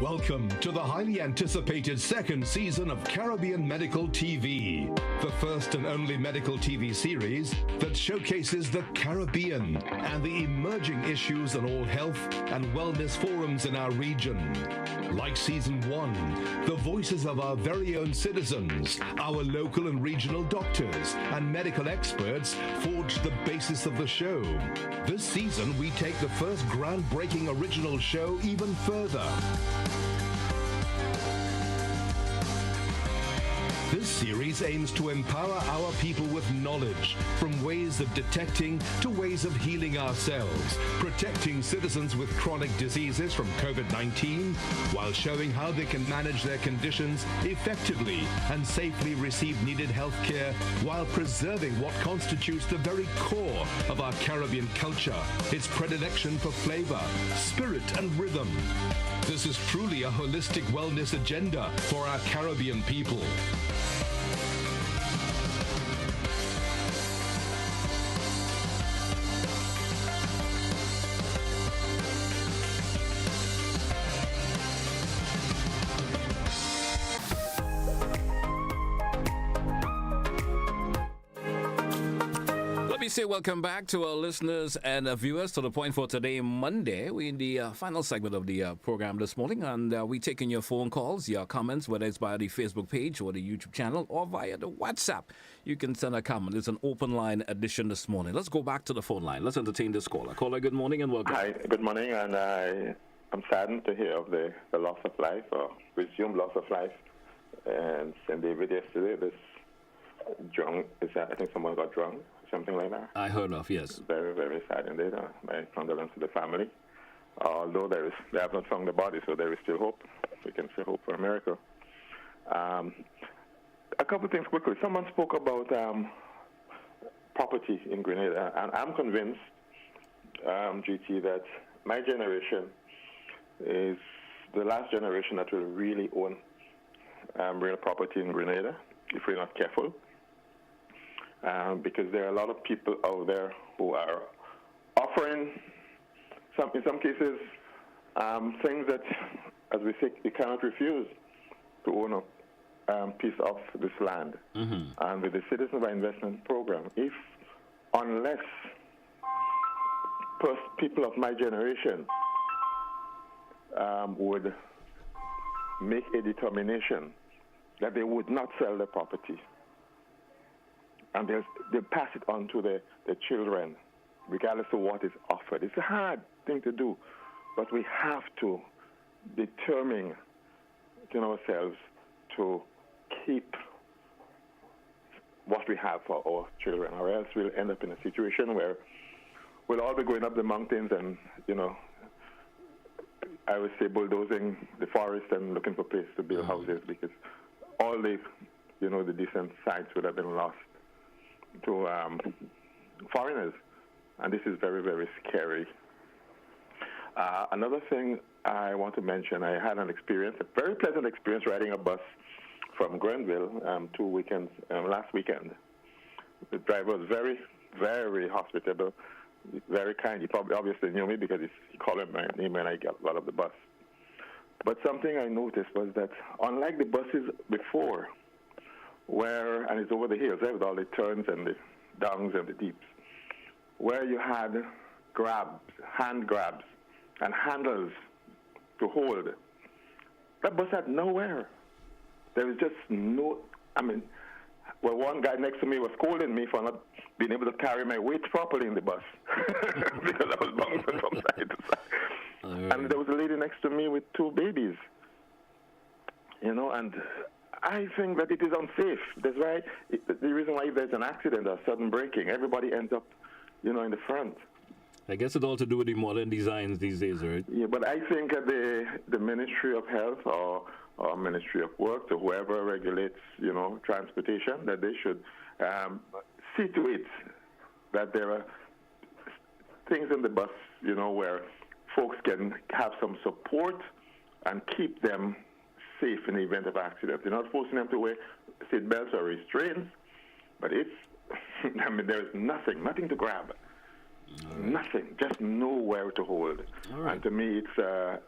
Welcome to the highly anticipated second season of Caribbean Medical TV, the first and only medical TV series that showcases the Caribbean and the emerging issues on all health and wellness forums in our region. Like season 1, the voices of our very own citizens, our local and regional doctors and medical experts forged the basis of the show. This season, we take the first groundbreaking original show even further. This series aims to empower our people with knowledge, from ways of detecting to ways of healing ourselves, protecting citizens with chronic diseases from COVID-19, while showing how they can manage their conditions effectively and safely receive needed health care while preserving what constitutes the very core of our Caribbean culture, its predilection for flavor, spirit, and rhythm. This is truly a holistic wellness agenda for our Caribbean people.
Say welcome back to our listeners and viewers to The Point for today, Monday. We're in the final segment of the program this morning, and we're taking your phone calls, your comments, whether it's via the Facebook page or the YouTube channel or via the WhatsApp. You can send a comment. It's an open line edition this morning. Let's go back to the phone line. Let's entertain this caller. Caller, good morning and welcome.
Hi, good morning, and I'm saddened to hear of the loss of life, or presumed loss of life, and St. David yesterday. This drunk, I think someone got drunk. Something like that.
I heard of, yes.
Very, very sad indeed. My condolences to the family. Although they have not found the body, so there is still hope. We can still hope for a miracle. A couple of things quickly. Someone spoke about property in Grenada, and I'm convinced, GT, that my generation is the last generation that will really own real property in Grenada, if we're not careful. Because there are a lot of people out there who are offering, in some cases, things that, as we say, you cannot refuse to own a piece of this land. Mm-hmm. And with the Citizen by Investment Program, unless people of my generation would make a determination that they would not sell their property, and they pass it on to the children, regardless of what is offered. It's a hard thing to do, but we have to determine in ourselves to keep what we have for our children, or else we'll end up in a situation where we'll all be going up the mountains and, I would say bulldozing the forest and looking for places to build houses, because all the decent sites would have been lost to foreigners, and this is very, very scary. Another thing I want to mention, I had a very pleasant experience riding a bus from Grenville last weekend. The driver was very, very hospitable, very kind. He probably obviously knew me because he called my name when I got out of the bus. But something I noticed was that unlike the buses before, and it's over the hills, with all the turns and the downs and the deeps, where you had hand grabs, and handles to hold. That bus had nowhere. There was just Well, one guy next to me was scolding me for not being able to carry my weight properly in the bus because I was bouncing from side to side. Right. And there was a lady next to me with 2 babies. You know, and I think that it is unsafe. That's why the reason why if there's an accident or sudden braking, everybody ends up, you know, in the front.
I guess it's all to do with the modern designs these days, right?
Yeah, but I think the Ministry of Health or Ministry of Works or whoever regulates, you know, transportation, that they should see to it that there are things in the bus, you know, where folks can have some support and keep them safe in the event of accident. You're not forcing them to wear seat belts or restraints, but it's, I mean, there's nothing to grab. Right. Nothing, just nowhere to hold.
Right.
And to me, it's a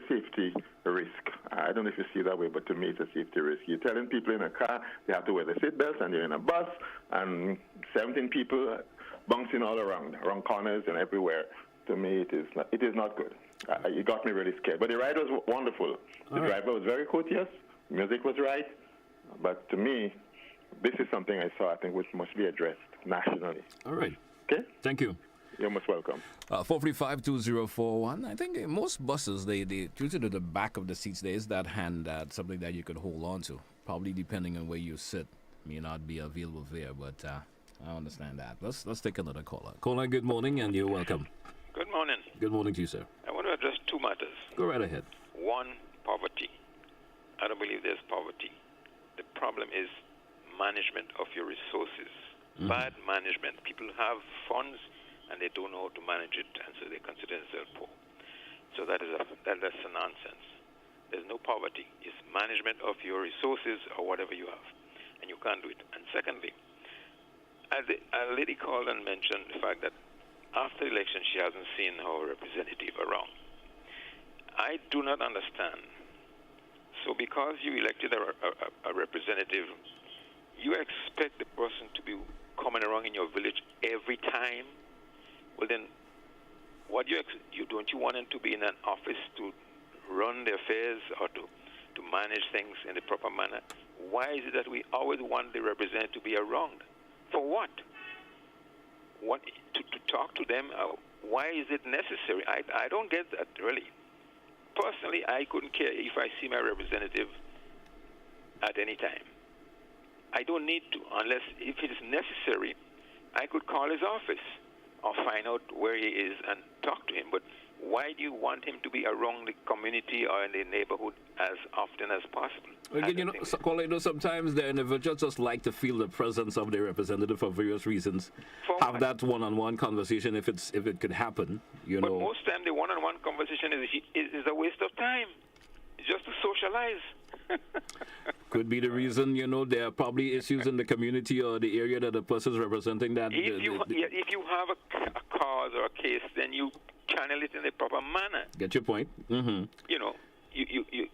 safety risk. I don't know if you see it that way, but to me, it's a safety risk. You're telling people in a car they have to wear the seat belts, and you're in a bus, and 17 people bouncing all around corners and everywhere. To me, it is not good. It got me really scared. But the ride was wonderful. The driver was very courteous. Music was right. But to me, this is something I saw, I think, which must be addressed nationally.
All right.
Okay?
Thank you.
You're most welcome.
435-2041. I think most buses, they due to the back of the seats, there is that hand, something that you could hold on to. Probably depending on where you sit, may not be available there, but I understand that. Let's take another caller. Caller, good morning, and you're welcome.
Good morning.
Good morning to you, sir.
I want to address 2 matters.
Go right ahead.
One, poverty. I don't believe there's poverty. The problem is management of your resources. Bad management. People have funds and they don't know how to manage it, and so they consider themselves poor. So that's a nonsense. There's no poverty. It's management of your resources or whatever you have, and you can't do it. And secondly, a lady called and mentioned the fact that after the election she hasn't seen her representative around. I do not understand. So because you elected a representative, you expect the person to be coming around in your village every time? Well then, what don't you want him to be in an office to run the affairs or to manage things in the proper manner? Why is it that we always want the representative to be around? For what? What to talk to them? Why is it necessary? I don't get that, really. Personally, I couldn't care if I see my representative at any time. I don't need to, unless if it is necessary, I could call his office or find out where he is and talk to him. But why do you want him to be around the community or in the neighborhood as often as possible?
Again, sometimes the individuals just like to feel the presence of their representative for various reasons. Have that one-on-one conversation if it could happen.
But most time the one-on-one conversation is a waste of time. It's just to socialize.
Could be the reason, there are probably issues in the community or the area that the person is representing. That
if you have a cause or a case, then you channel it in the proper manner.
Get your point. Mm-hmm.
You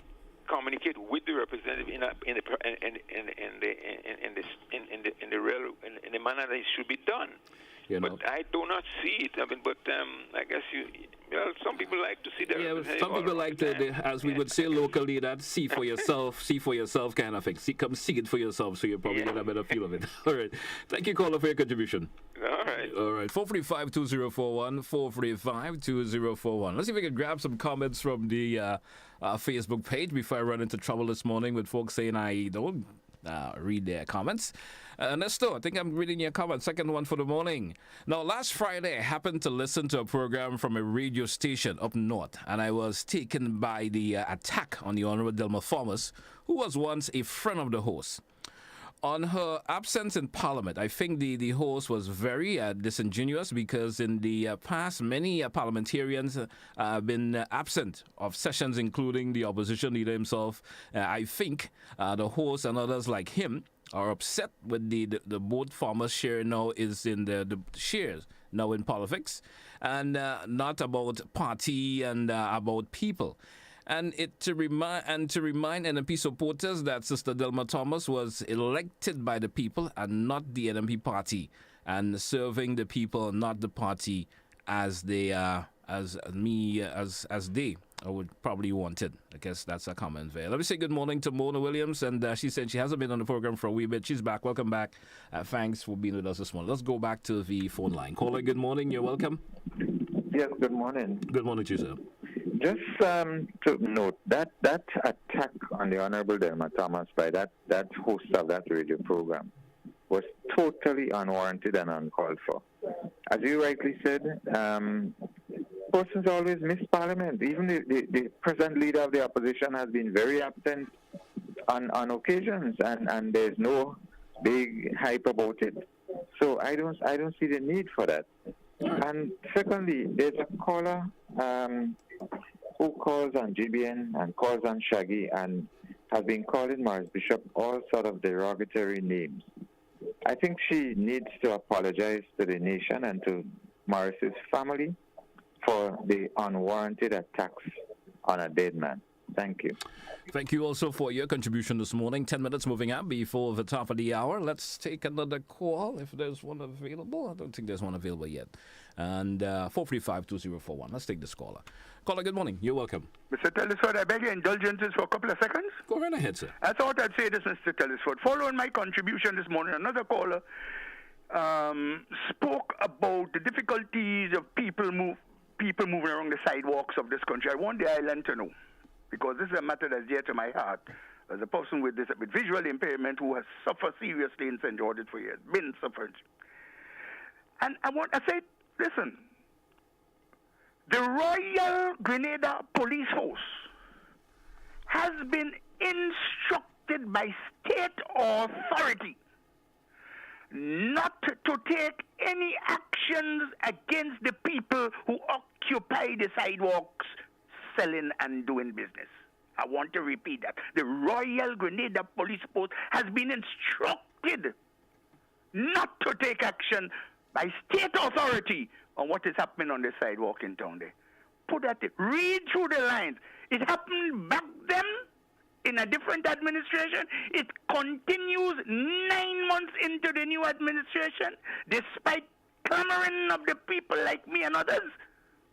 communicate with the representative in the manner that it should be done. But I do not see it. I mean, but I guess some people like to see their representative.
Some people like to, as we would say locally, that see for yourself kind of thing. Come see it for yourself, so you probably get a better feel of it. All right. Thank you, caller, for your contribution.
All right.
All right. 435-2041, 435-2041. Let's see if we can grab some comments from the Facebook page before I run into trouble this morning with folks saying I don't read their comments. Ernesto, I think I'm reading your comment. Second one for the morning. Now, last Friday, I happened to listen to a program from a radio station up north, and I was taken by the attack on the Honorable Delma Thomas, who was once a friend of the host. On her absence in Parliament, I think the host was very disingenuous because in the past, many parliamentarians have been absent of sessions, including the opposition leader himself. I think the host and others like him are upset with the both farmers' share now is in the shares now in politics and not about party and about people. And to remind NMP supporters that Sister Delma Thomas was elected by the people and not the NMP party, and serving the people, not the party, as they I would probably want it. I guess that's a comment there. Let me say good morning to Mona Williams, and she said she hasn't been on the program for a wee bit. She's back. Welcome back. Thanks for being with us this morning. Let's go back to the phone line. Caller, good morning. You're welcome.
Yes, good morning.
Good morning to you, sir.
Just to note, that attack on the Honorable Delma Thomas by that host of that radio program was totally unwarranted and uncalled for. As you rightly said, persons always miss Parliament. Even the present leader of the opposition has been very absent on occasions, and there's no big hype about it. So I don't see the need for that. And secondly, there's a caller who calls on GBN and calls on Shaggy and has been calling Morris Bishop all sort of derogatory names. I think she needs to apologize to the nation and to Morris's family for the unwarranted attacks on a dead man. Thank you.
Thank you also for your contribution this morning. 10 minutes moving up before the top of the hour. Let's take another call if there's one available. I don't think there's one available yet. And 435-2041. Let's take this caller. Caller, good morning. You're welcome.
Mr. Telesford, I beg your indulgences for a couple of seconds.
Go right ahead, sir.
I thought I'd say this, Mr. Telesford. Following my contribution this morning, another caller spoke about the difficulties of people moving along the sidewalks of this country. I want the island to know, because this is a matter that's dear to my heart as a person with visual impairment who has suffered seriously in St. George's for years, been suffering. And I say, listen, the Royal Grenada Police Force has been instructed by state authority not to take any actions against the people who occupy the sidewalks selling and doing business. I want to repeat that. The Royal Grenada Police Force has been instructed not to take action by state authority on what is happening on the sidewalk in town there. Put that, read through the lines. It happened back then in a different administration. It continues 9 months into the new administration, despite clamoring of the people like me and others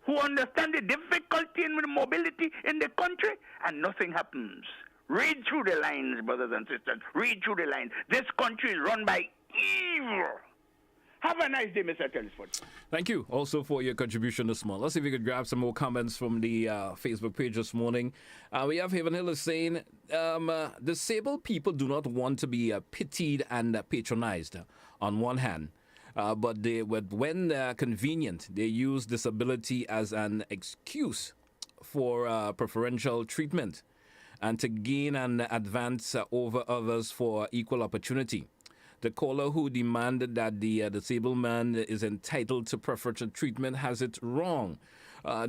who understand the difficulty in mobility in the country, and nothing happens. Read through the lines, brothers and sisters. Read through the lines. This country is run by evil. Have a nice day, Mr. Telesford.
Thank you also for your contribution this morning. Let's see if we could grab some more comments from the Facebook page this morning. We have Haven Hill is saying, disabled people do not want to be pitied and patronized on one hand. But when convenient, they use disability as an excuse for preferential treatment and to gain an advance over others for equal opportunity. The caller who demanded that the disabled man is entitled to preferential treatment has it wrong.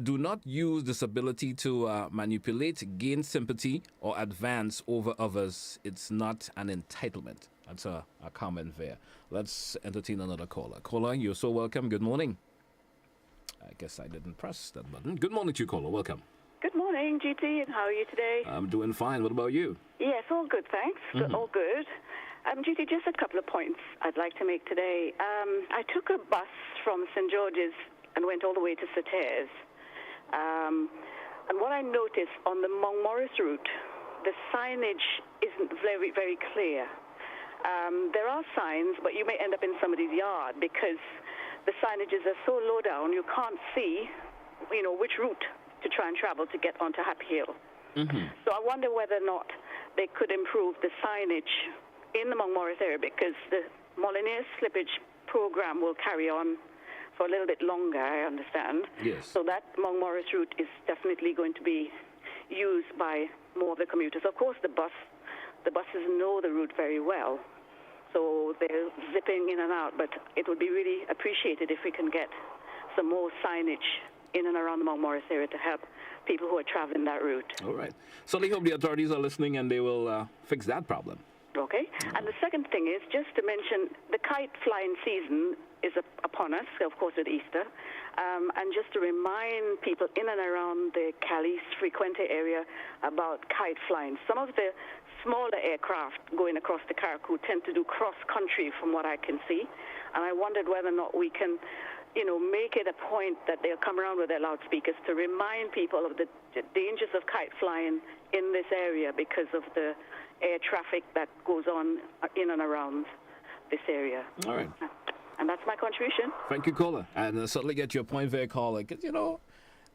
Do not use disability to manipulate, gain sympathy, or advance over others. It's not an entitlement. That's a comment there. Let's entertain another caller. Caller, you're so welcome. Good morning. I guess I didn't press that button. Good morning to you, caller. Welcome.
Good morning, GT, and how are you today?
I'm doing fine. What about you?
Yes, all good, thanks. All good. GT, just a couple of points I'd like to make today. I took a bus from St. George's and went all the way to Sauters. And what I noticed on the Montmorris route, the signage isn't very, very clear. There are signs, but you may end up in somebody's yard because the signages are so low down you can't see, which route to try and travel to get onto Happy Hill. So I wonder whether or not they could improve the signage in the Montmorris area, because the Molyneux slippage program will carry on for a little bit longer, I understand.
Yes.
So that Montmorris route is definitely going to be used by more of the commuters. Of course, the buses know the route very well, so they're zipping in and out, but it would be really appreciated if we can get some more signage in and around the Montmorris area to help people who are traveling that route.
All right. So I hope the authorities are listening and they will fix that problem.
Okay. And the second thing is just to mention the kite flying season is upon us, of course, with Easter. And just to remind people in and around the Calais Frequente area about kite flying. Some of the smaller aircraft going across the Carriacou tend to do cross-country from what I can see. And I wondered whether or not we can, make it a point that they'll come around with their loudspeakers to remind people of the dangers of kite flying in this area because of the air traffic that goes on in and around this area.
All right.
And that's my contribution.
Thank you, caller. And certainly get your point there, caller. Because,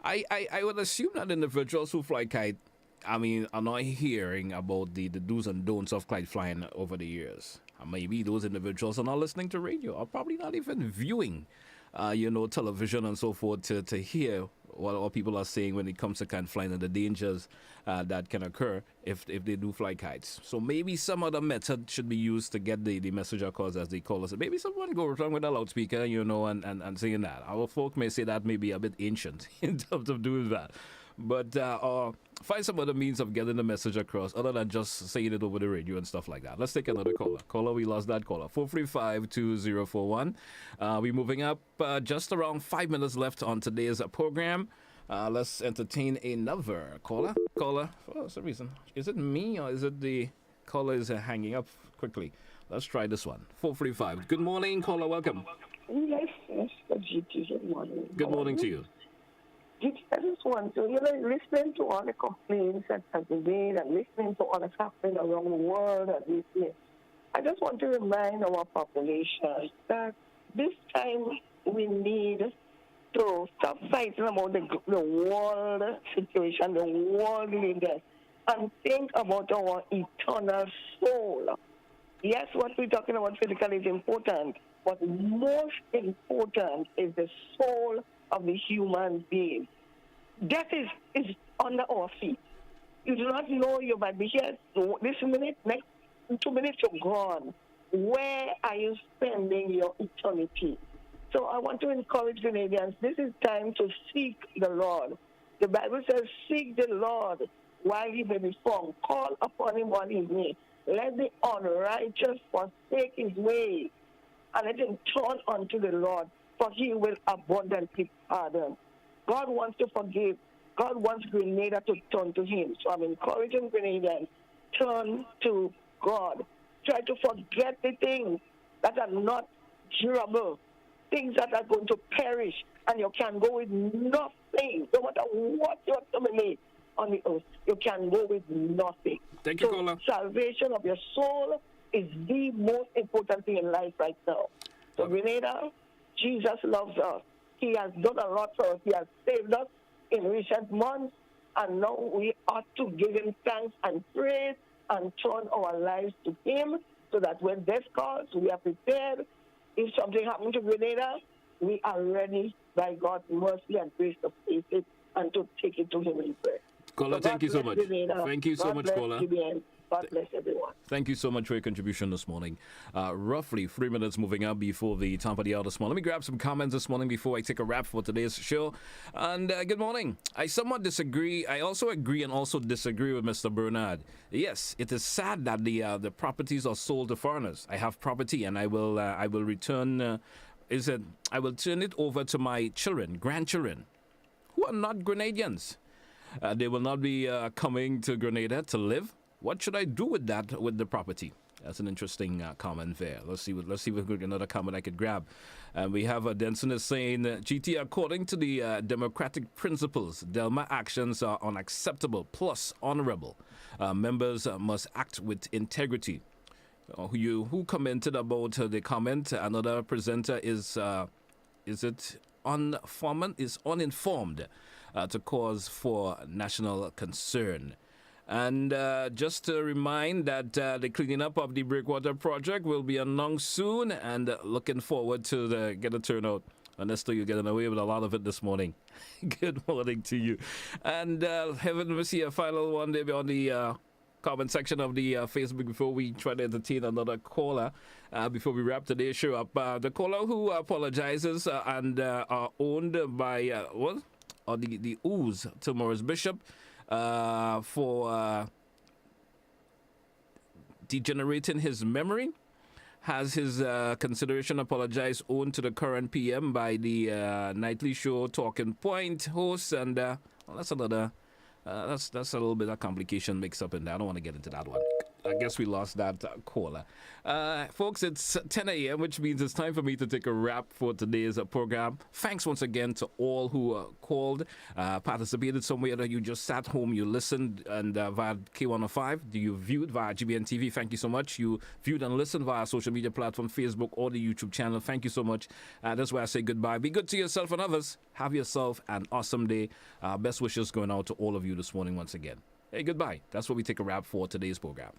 I would assume that individuals who fly kite, are not hearing about the do's and don'ts of kite flying over the years. And maybe those individuals are not listening to radio or probably not even viewing, television and so forth to hear what people are saying when it comes to kite flying and the dangers that can occur if they do fly kites. So maybe some other method should be used to get the message across, as they call us. Maybe someone go around with a loudspeaker, and saying that. Our folk may say that may be a bit ancient in terms of doing that. But find some other means of getting the message across other than just saying it over the radio and stuff like that. Let's take another caller. Caller, we lost that caller. 435-2041. We're moving up just around 5 minutes left on today's program. Let's entertain another caller. Caller, for some reason. Is it me or is it the caller is hanging up quickly? Let's try this one. 435. Good morning, caller. Welcome.
Yes, good morning.
Good morning to you.
I just want to, listening to all the complaints that have been made and listening to all that's happening around the world at this year, I just want to remind our population that this time we need to stop fighting about the world situation, the world leaders, and think about our eternal soul. Yes, what we're talking about physically is important, but most important is the soul of the human being. Death is under our feet. You do not know you might be here this minute, next 2 minutes you're gone. Where are you spending your eternity? So I want to encourage Grenadians, this is time to seek the Lord. The Bible says, seek the Lord while he may be found. Call upon him while he may. Let the unrighteous forsake his way, and let him turn unto the Lord, for he will abundantly pardon. God wants to forgive. God wants Grenada to turn to him. So I'm encouraging Grenadians, turn to God. Try to forget the things that are not durable, things that are going to perish, and you can go with nothing. No matter what you have to make on the earth, you can go with nothing.
Thank you, caller.
Salvation of your soul is the most important thing in life right now. So Grenada, Jesus loves us. He has done a lot for us. He has saved us in recent months, and now we ought to give him thanks and praise and turn our lives to him so that when death calls, we are prepared. If something happens to Grenada, we are ready by God's mercy and grace to face it and to take it to him in prayer.
Caller,
So
thank you so much.
Grenada.
Thank you so
God
much,
bless
caller.
GBN. God bless everyone.
Thank you so much for your contribution this morning. Roughly 3 minutes moving up before the top of the hour this morning. Let me grab some comments this morning before I take a wrap for today's show. And good morning. I somewhat disagree. I also agree and also disagree with Mr. Bernard. Yes, it is sad that the properties are sold to foreigners. I have property and I will return. I will turn it over to my grandchildren, who are not Grenadians. They will not be coming to Grenada to live. What should I do with the property? That's an interesting comment there. Let's see if we get another comment I could grab. We have Denson is saying, GT, according to the democratic principles, Delma actions are unacceptable plus honorable. Members must act with integrity. Who commented about the comment? Another presenter is uninformed to cause for national concern. And just to remind that the cleaning up of the Breakwater project will be announced soon, and looking forward to get a turnout. Ernesto, you're getting away with a lot of it this morning. Good morning to you. And Heaven, we see a final one there on the comment section of the Facebook before we try to entertain another caller before we wrap today's show up. The caller who apologizes and are owned by the ooze to Morris Bishop for degenerating his memory has his consideration apologize owned to the current PM by the nightly show Talking Point host, and that's a little bit of complication mixed up in there. I don't want to get into that one. I guess we lost that caller. Folks, it's 10 a.m., which means it's time for me to take a wrap for today's program. Thanks once again to all who called, participated somewhere that you just sat home, you listened and via K105, you viewed via GBN TV. Thank you so much. You viewed and listened via social media platform, Facebook or the YouTube channel. Thank you so much. That's where I say goodbye. Be good to yourself and others. Have yourself an awesome day. Best wishes going out to all of you this morning once again. Hey, goodbye. That's what we take a wrap for today's program.